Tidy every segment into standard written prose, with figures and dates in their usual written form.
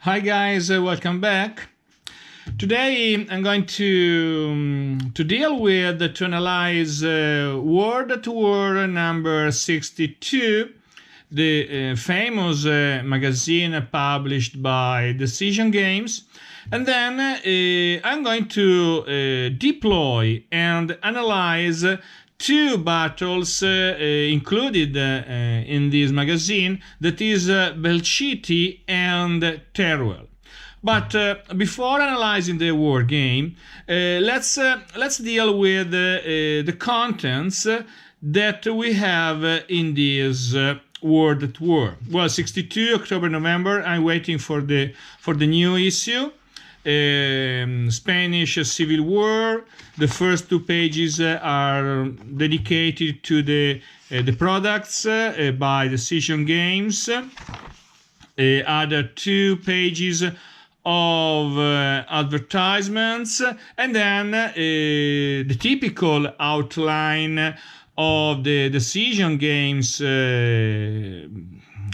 Hi guys, welcome back. Today I'm going to deal with to analyze World at War number 62, the famous magazine published by Decision Games, and then I'm going to deploy and analyze two battles included in this magazine, that is Belchite and Teruel. But before analyzing the war game, let's deal with the contents that we have in this World at War. Well, 62 October November. I'm waiting for the new issue. Spanish Civil War. The first two pages are dedicated to the products by Decision Games. Other two pages of advertisements, and then the typical outline of the Decision Games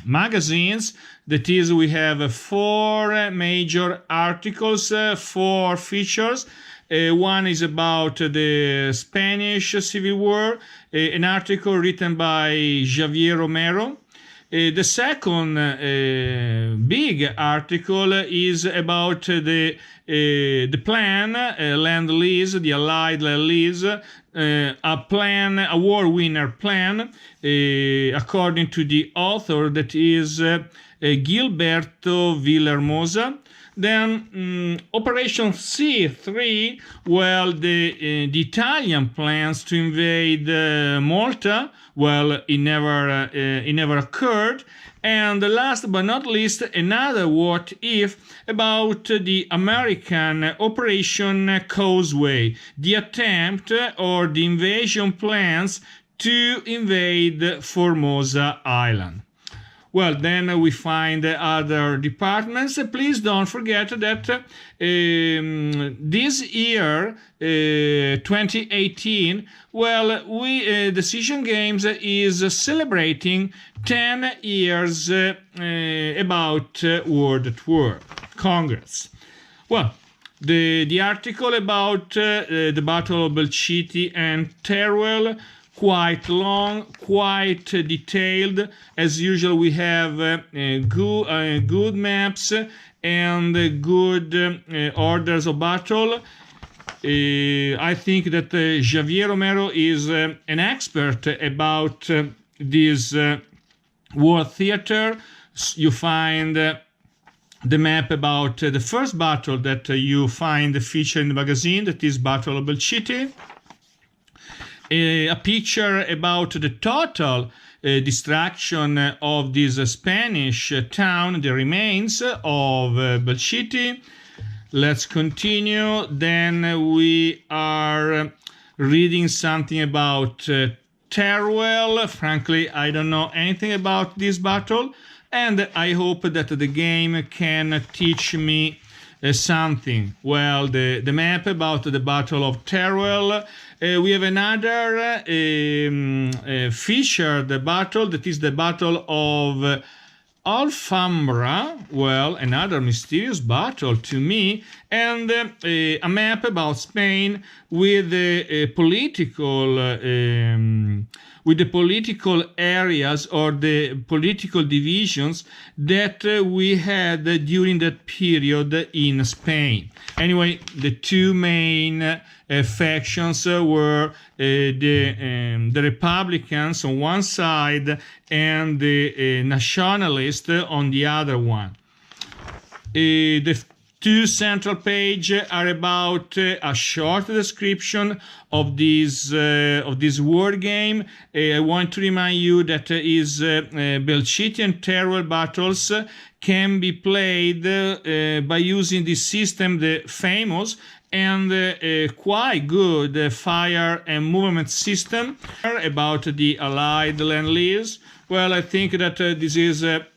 magazines. That is, we have four major articles, four features. One is about the Spanish Civil War, an article written by Javier Romero. The second big article is about the plan, land lease, the Allied land lease, a war winner plan, according to the author, that is Gilberto Villahermosa. Then Operation C3, well, the Italian plans to invade Malta. Well, it never occurred. And last but not least, another what if about the American Operation Causeway, the attempt or the invasion plans to invade Formosa Island. Well, then we find other departments. Please don't forget that this year, 2018, well, Decision Games is celebrating 10 years about World at War Congress. Well, the article about the Battle of Belchite and Teruel, quite long, quite detailed. As usual, we have good maps and good orders of battle. I think that Javier Romero is an expert about this war theater. You find the map about the first battle that you find featured in the magazine, that is Battle of Belchite. A picture about the total destruction of this Spanish town, the remains of Belchite. Let's continue. Then we are reading something about Teruel. Frankly, I don't know anything about this battle, and I hope that the game can teach me something. Well, the map about the Battle of Teruel. We have another featured battle, that is the Battle of Alfambra. Well, another mysterious battle to me, and a map about Spain with the political areas or the political divisions that we had during that period in Spain. Anyway, the two main factions were the Republicans on one side and the nationalists on the other one. The two central pages are about a short description of this war game. I want to remind you that Belchite and Teruel battles can be played by using this system, the famous and quite good fire and movement system. About the Allied land lease, well, I think that this is a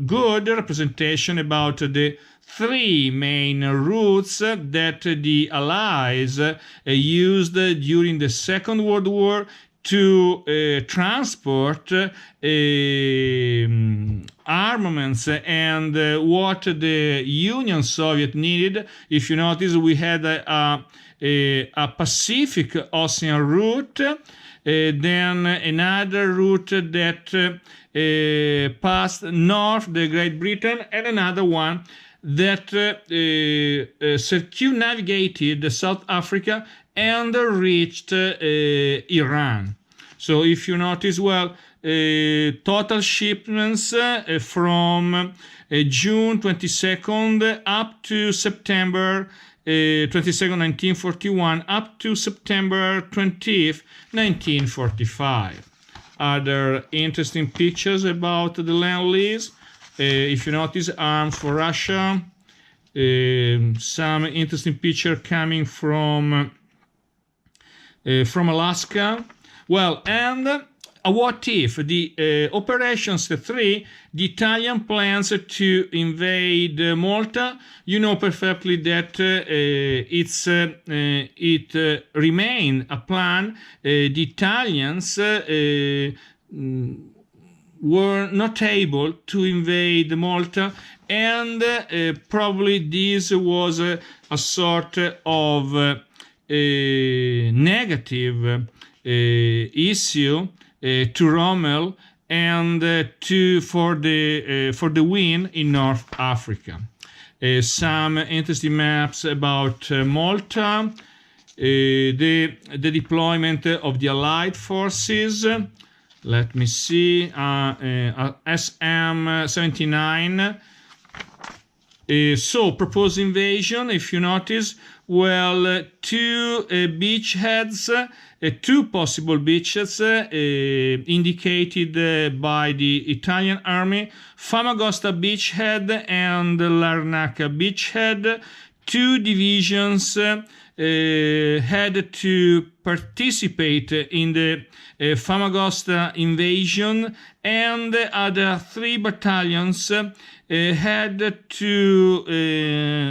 good representation about the three main routes that the Allies used during the Second World War to transport armaments and what the Union Soviet needed. If you notice, we had a Pacific Ocean route, then another route that passed north the Great Britain, and another one that circumnavigated South Africa and reached Iran. So if you notice, well, total shipments from June 22nd up to September 22nd, 1941, up to September 20th, 1945. Other interesting pictures about the Lend-Lease. If you notice, arms for Russia. Some interesting picture coming from Alaska. Well, and what if the Operations 3, the Italian plans to invade Malta? You know perfectly that it remained a plan. The Italians were not able to invade Malta, and probably this was a sort of negative issue to Rommel and for the win in North Africa. Some interesting maps about Malta, the deployment of the Allied forces. Let me see, SM-79. So, proposed invasion, if you notice, well, two beachheads, two possible beaches indicated by the Italian army, Famagosta beachhead and Larnaca beachhead. Two divisions had to participate in the Famagosta invasion, and other 3 battalions had to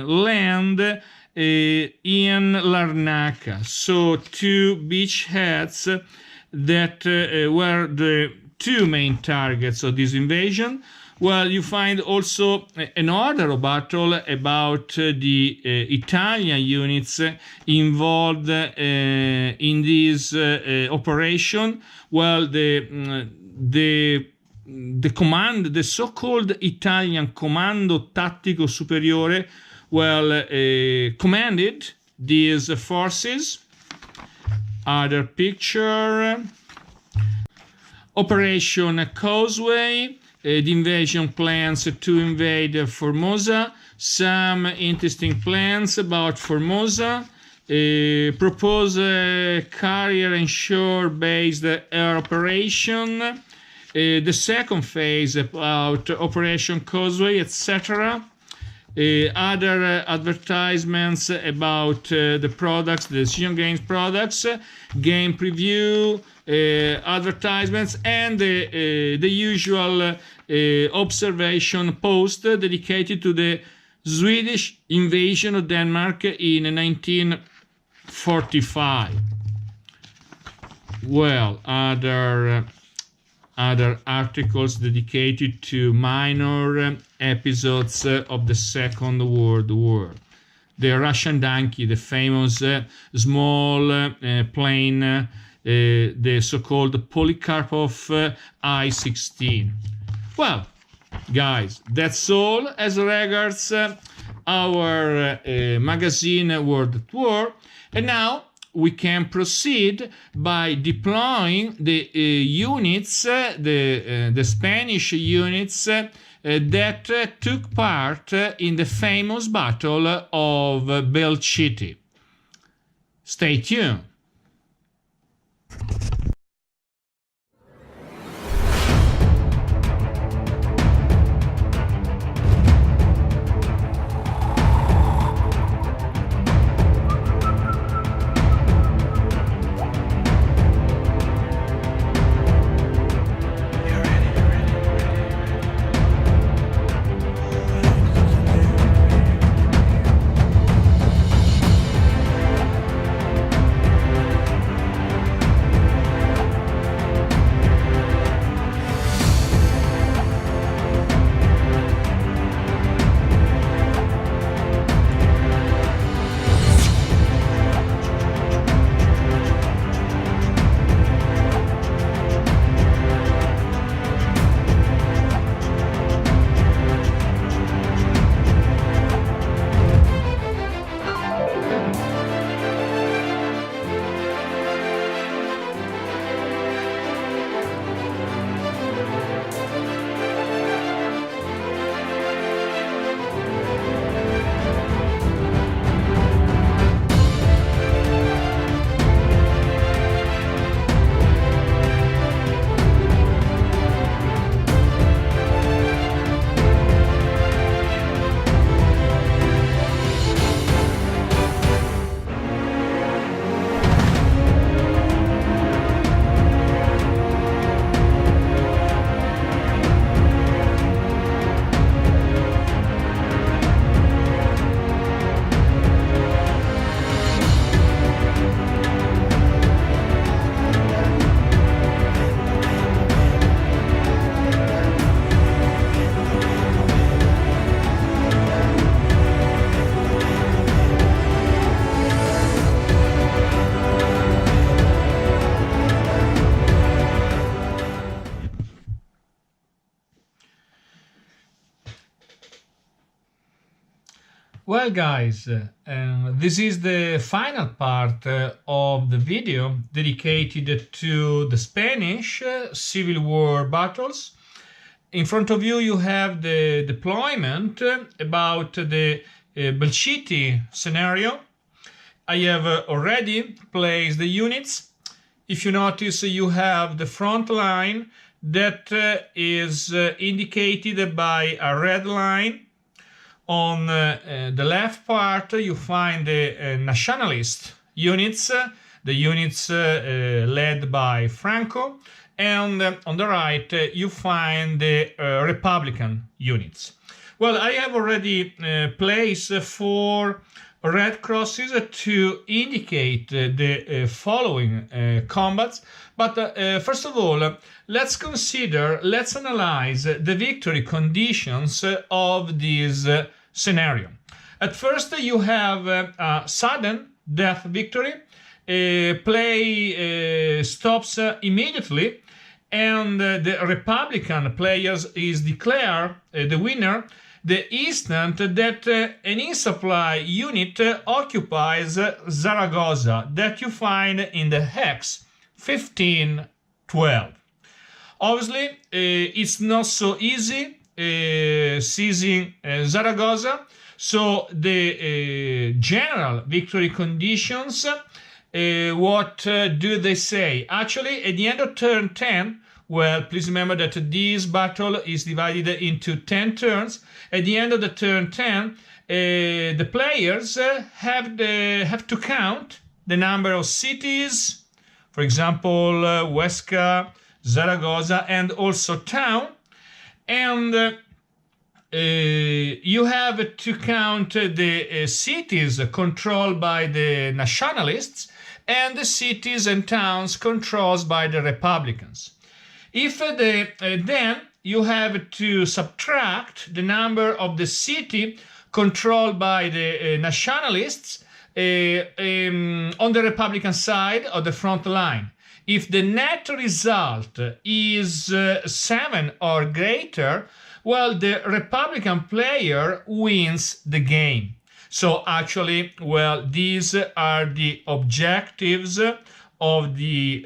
land in Larnaca. So 2 beachheads that were the 2 main targets of this invasion. Well, you find also another battle about the Italian units involved in this operation. Well, the so-called Italian Comando Tattico Superiore, well, commanded these forces. Other picture. Operation Causeway. The invasion plans to invade Formosa. Some interesting plans about Formosa. Propose a carrier and shore-based air operation. The second phase about Operation Causeway, etc. Other advertisements about the products, the Decision Games products, game preview, advertisements, and the usual observation post dedicated to the Swedish invasion of Denmark in 1945. Well, other articles dedicated to minor episodes of the Second World War. The Russian Donkey, the famous small plane, the so-called Polikarpov I-16. Well, guys, that's all as regards our magazine World at War. And now we can proceed by deploying the units, the Spanish units that took part in the famous Battle of Belchite. Stay tuned. Well, guys, this is the final part of the video dedicated to the Spanish Civil War battles. In front of you, you have the deployment about the Belchite scenario. I have already placed the units. If you notice, you have the front line that is indicated by a red line. On the left part, you find the nationalist units, the units led by Franco, and on the right, you find the Republican units. Well, I have already placed 4 red crosses to indicate the following combats. But first of all, let's analyze the victory conditions of this scenario. At first, you have a sudden death victory. Play stops immediately, and the Republican players is declared the winner the instant that an in-supply unit occupies Zaragoza that you find in the hex 1512. Obviously, it's not so easy seizing Zaragoza, so the general victory conditions, what do they say? Actually, at the end of turn 10, well, please remember that this battle is divided into 10 turns. At the end of the turn 10, the players have to count the number of cities, for example, Huesca, Zaragoza, and also town. And you have to count the cities controlled by the nationalists and the cities and towns controlled by the Republicans. If then you have to subtract the number of the city controlled by the nationalists on the Republican side of the front line. If the net result is 7 or greater, well, the Republican player wins the game. So actually, well, these are the objectives of the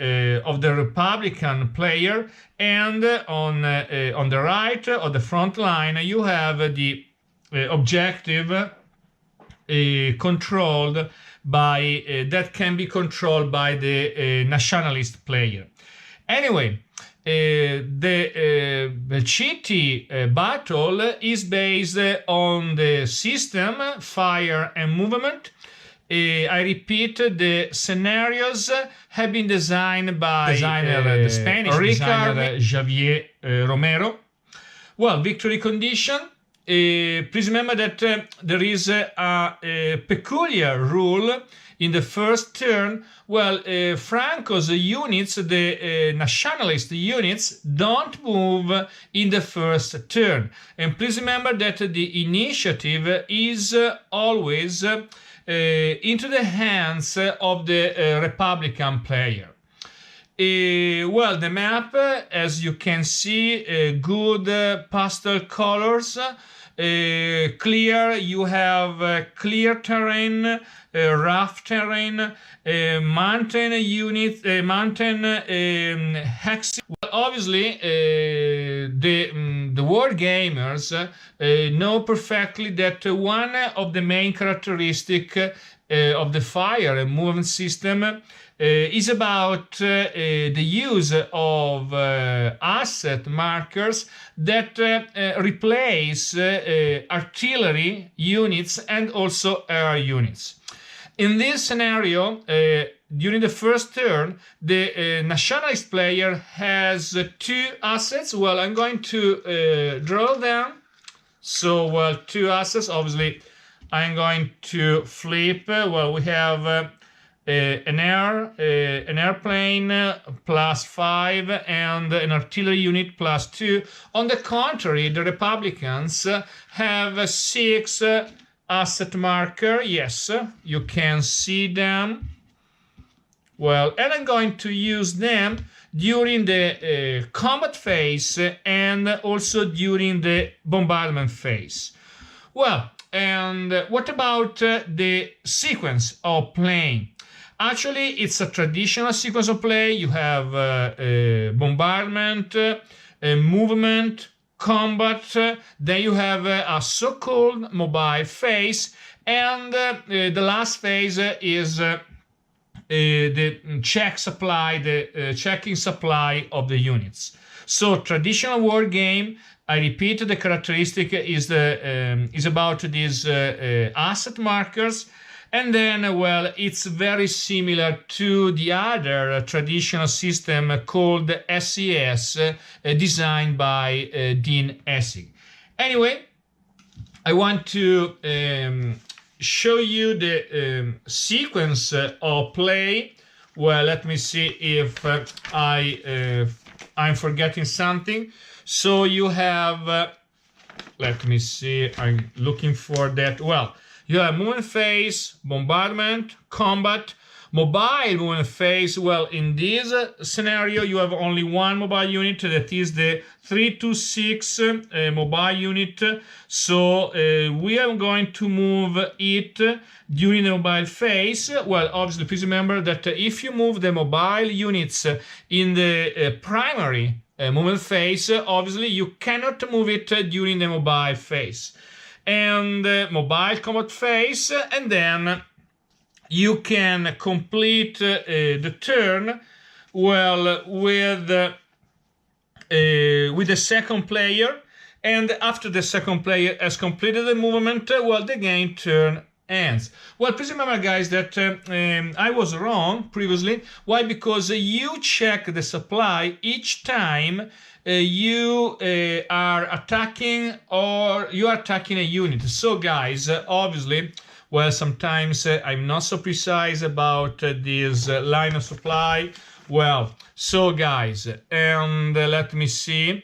Republican player, and on the right of the front line you have the objective controlled by that can be controlled by the nationalist player. Anyway, the Belchite battle is based on the system fire and movement. I repeat, the scenarios have been designed by the Spanish designer Javier Romero. Well, victory condition. Please remember that there is a peculiar rule in the first turn. Well, Franco's units, the nationalist units, don't move in the first turn. And please remember that the initiative is always into the hands of the Republican player. Well, the map, as you can see, good pastel colors, clear. You have clear terrain, rough terrain, mountain units, mountain hexes. Well, obviously, the war gamers know perfectly that one of the main characteristics of the fire and movement system is about the use of asset markers that replace artillery units and also air units. In this scenario, during the first turn, the nationalist player has 2 assets. Well, I'm going to draw them. So, well, 2 assets. Obviously, I'm going to flip. Well, we have an airplane +5 and an artillery unit +2. On the contrary, the Republicans have 6 asset marker. Yes, you can see them. Well, and I'm going to use them during the combat phase and also during the bombardment phase. Well, And what about the sequence of playing? Actually, it's a traditional sequence of play. You have bombardment, movement, combat, then you have a so-called mobile phase, and the last phase is the checking supply of the units. So traditional war game, I repeat, the characteristic is about these asset markers, and then, well, it's very similar to the other traditional system called SES, designed by Dean Essig. Anyway, I want to show you the sequence of play. Well, let me see if I'm forgetting something. So you have, let me see, I'm looking for that. Well, you have movement phase, bombardment, combat, mobile movement phase. Well, in this scenario, you have only one mobile unit, that is the 326 mobile unit. So we are going to move it during the mobile phase. Well, obviously, please remember that if you move the mobile units in the primary movement phase, obviously you cannot move it during the mobile phase. And mobile combat phase, and then you can complete the turn, well, with the second player, and after the second player has completed the movement, well, the game turn ends. Well, please remember, guys, that I was wrong previously. Why? Because you check the supply each time you are attacking, or you are attacking a unit. So, guys, obviously, well, sometimes I'm not so precise about this line of supply. Well, so, guys, and let me see.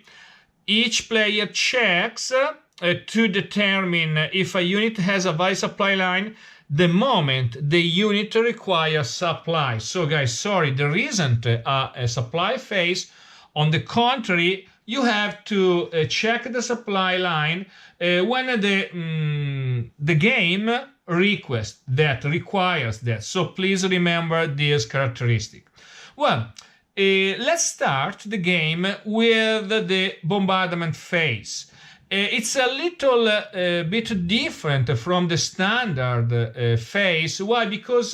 Each player checks to determine if a unit has a valid supply line the moment the unit requires supply. So, guys, sorry, there isn't a supply phase. On the contrary, you have to check the supply line when the game requires that. So please remember this characteristic. Well, let's start the game with the bombardment phase. It's a little bit different from the standard phase. Why? Because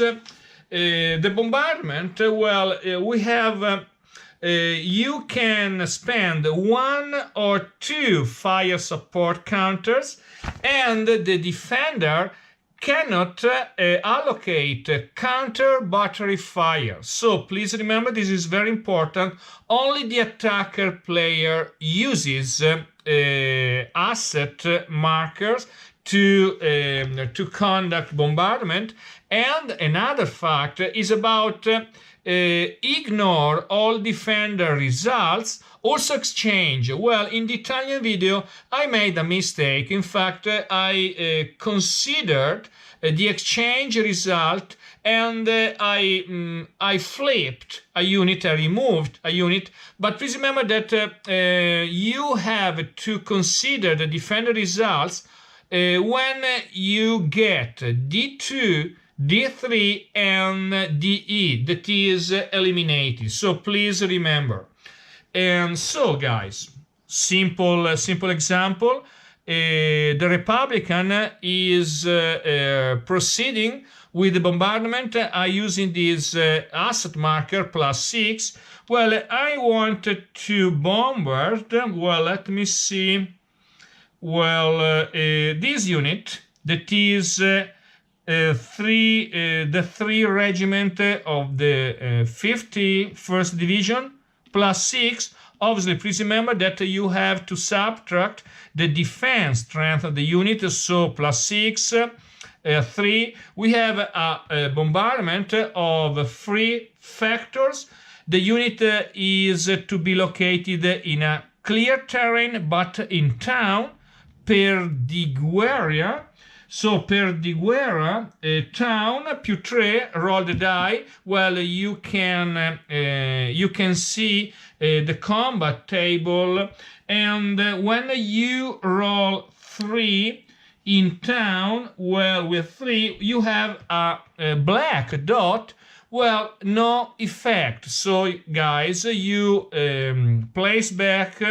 the bombardment, well, we have you can spend 1 or 2 fire support counters, and the defender cannot allocate counter battery fire. So please remember, this is very important. Only the attacker player uses asset markers to conduct bombardment. And another fact is about ignore all defender results, also exchange. Well, in the Italian video I made a mistake. In fact, I considered the exchange result, and I flipped a unit, I removed a unit. But please remember that you have to consider the defender results when you get D2, D3 and DE, that is eliminated. So please remember. And so, guys, simple example. The Republican is proceeding with the bombardment using this asset marker +6. Well, I wanted to bombard, well, let me see, well, this unit, that is the 3 regiment of the 51st Division +6. Obviously, please remember that you have to subtract the defense strength of the unit, so +6, 3. We have a bombardment of 3 factors. The unit is to be located in a clear terrain, but in town, per di guerra. So per di guerra, town, più 3, roll the die. Well, you can see the combat table, and when you roll 3, in town, well, with 3, you have a black dot. Well, no effect. So, guys, you place back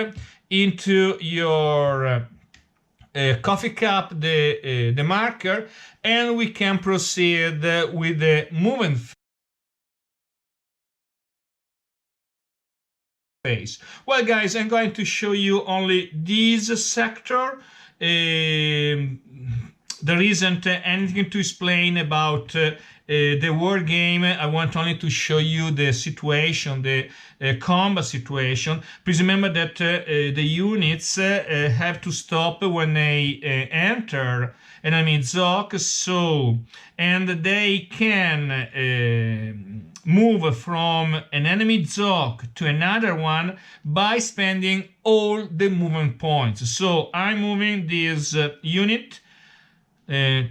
into your coffee cup the marker, and we can proceed with the movement phase. Well, guys, I'm going to show you only this sector. There isn't anything to explain about the war game. I want only to show you the situation, the combat situation. Please remember that the units have to stop when they enter enemy zoc, so, and they can move from an enemy zoc to another one by spending all the movement points. So I'm moving this unit 2,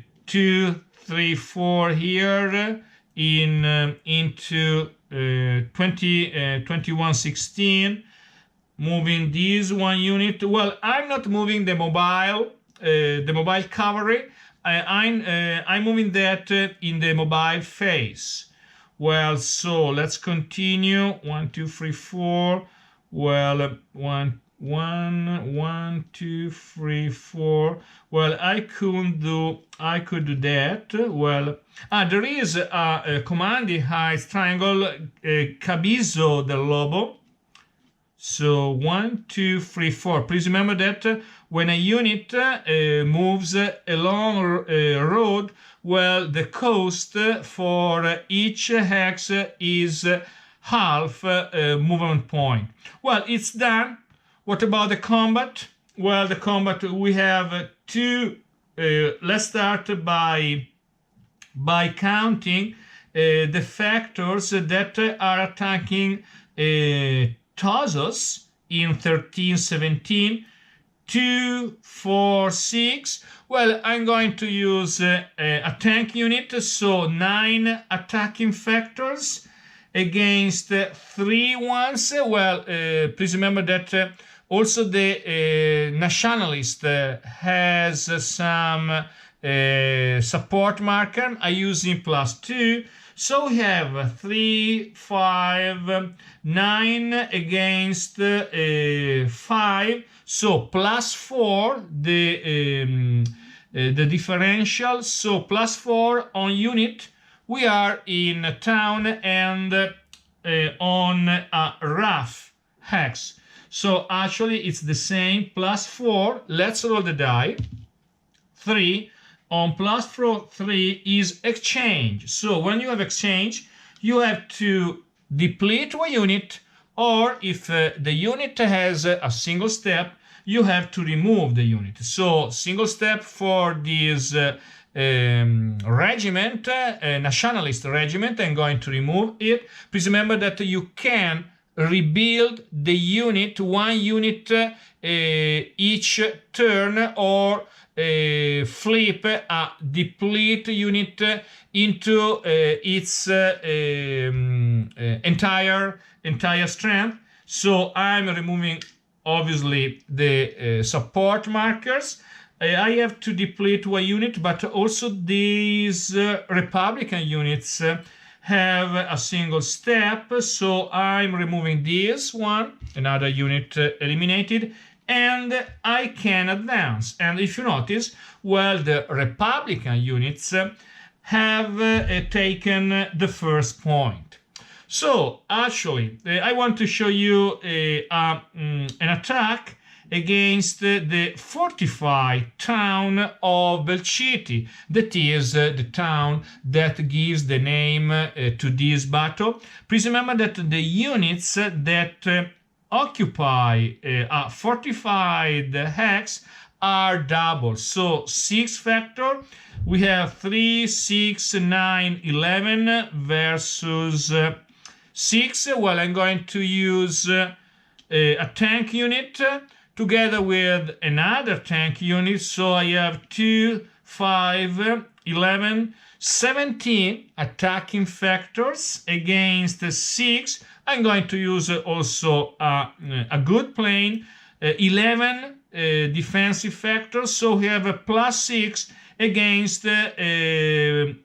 3, 4 here into 2116, moving this one unit. Well, I'm not moving the mobile cavalry. I'm moving that in the mobile phase. Well, so let's continue. 1, 2, 3, 4. Well, 1, 2, 3, 4. Well, I could do that. Well, there is a command in height triangle, Cabizo del Lobo. So 1, 2, 3, 4. Please remember that when a unit moves along a road, well, the cost for each hex is half movement point. Well, it's done. What about the combat? Well, the combat, we have 2. Let's start by counting the factors that are attacking Tausos in 1317. 2, 4, 6. Well, I'm going to use a tank unit, so 9 attacking factors against 3 ones. Well, please remember that also the nationalist has some support marker. I use in +2. So we have 3, 5, 9 against 5. So +4 the differential. So +4 on unit. We are in a town and on a rough hex. So actually it's the same. +4. Let's roll the die. 3 on +4, 3 is exchange. So when you have exchange, you have to deplete one unit, or if the unit has a single step, you have to remove the unit. So single step for this regiment, nationalist regiment, I'm going to remove it. Please remember that you can rebuild the unit, one unit each turn, or flip a deplete unit into its entire strength. So I'm removing obviously the support markers. I have to deplete one unit, but also these Republican units have a single step, so I'm removing this one, another unit eliminated, and I can advance. And if you notice, well, the Republican units have taken the first point. So actually, I want to show you an attack against the fortified town of Belchite. That is the town that gives the name to this battle. Please remember that the units that occupy a fortified hex are double. So 6 factor, we have 3, 6, 9, 11 versus 6. Well, I'm going to use a tank unit together with another tank unit. So I have 2, 5, 11, 17 attacking factors against 6. I'm going to use also a good plane, 11 defensive factor, so we have a +6 against the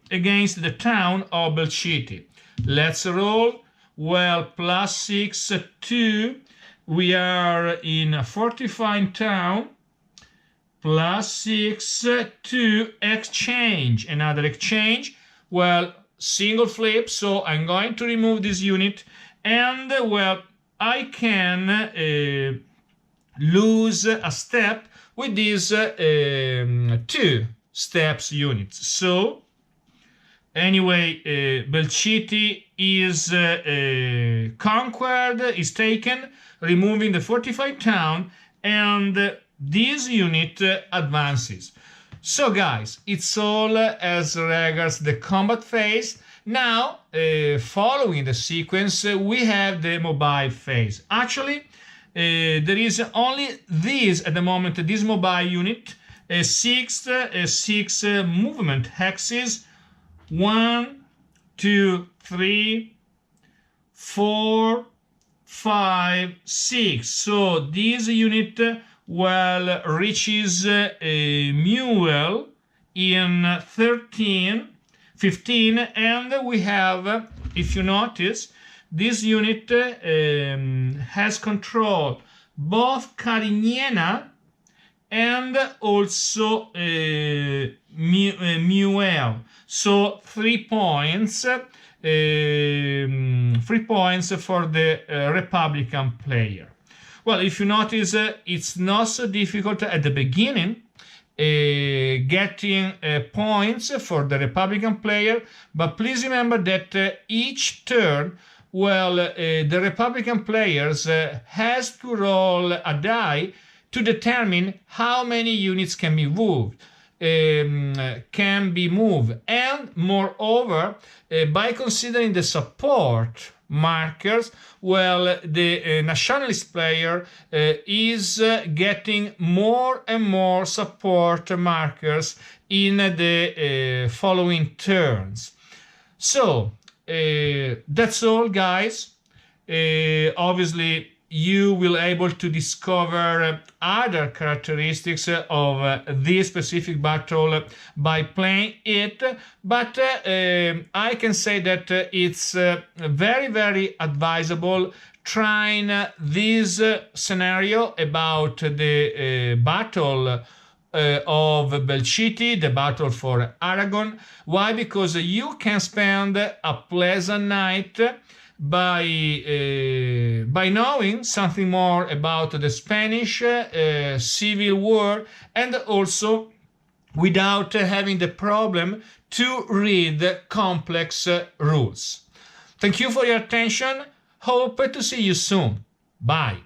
town of Belchite. Let's roll. Well, +6 2. We are in a fortified town. +6 2 exchange. Another exchange. Well, single flip, so I'm going to remove this unit, and well, I can lose a step with these 2 steps units. So anyway, Belchite is conquered, is taken, removing the fortified town, and this unit advances. So guys, it's all as regards the combat phase. Now, following the sequence, we have the mobile phase. Actually, there is only this at the moment, this mobile unit, 6 movement hexes, 1, 2, 3, 4, 5, 6. So this unit well reaches Mule in 15, and we have, if you notice, this unit has control both Carignana and also Mule. So 3 points, 3 points for the Republican player. Well, if you notice, it's not so difficult at the beginning getting points for the Republican player, but please remember that each turn, well, the Republican players has to roll a die to determine how many units can be moved. And moreover, by considering the support markers, well, the nationalist player is getting more and more support markers in the following turns. So that's all, guys. Obviously, you will able to discover other characteristics of this specific battle by playing it, but I can say that it's very, very advisable trying this scenario about the battle of Belchite, the battle for Aragon. Why? Because you can spend a pleasant night by knowing something more about the Spanish Civil War, and also without having the problem to read complex rules. Thank you for your attention. Hope to see you soon. Bye.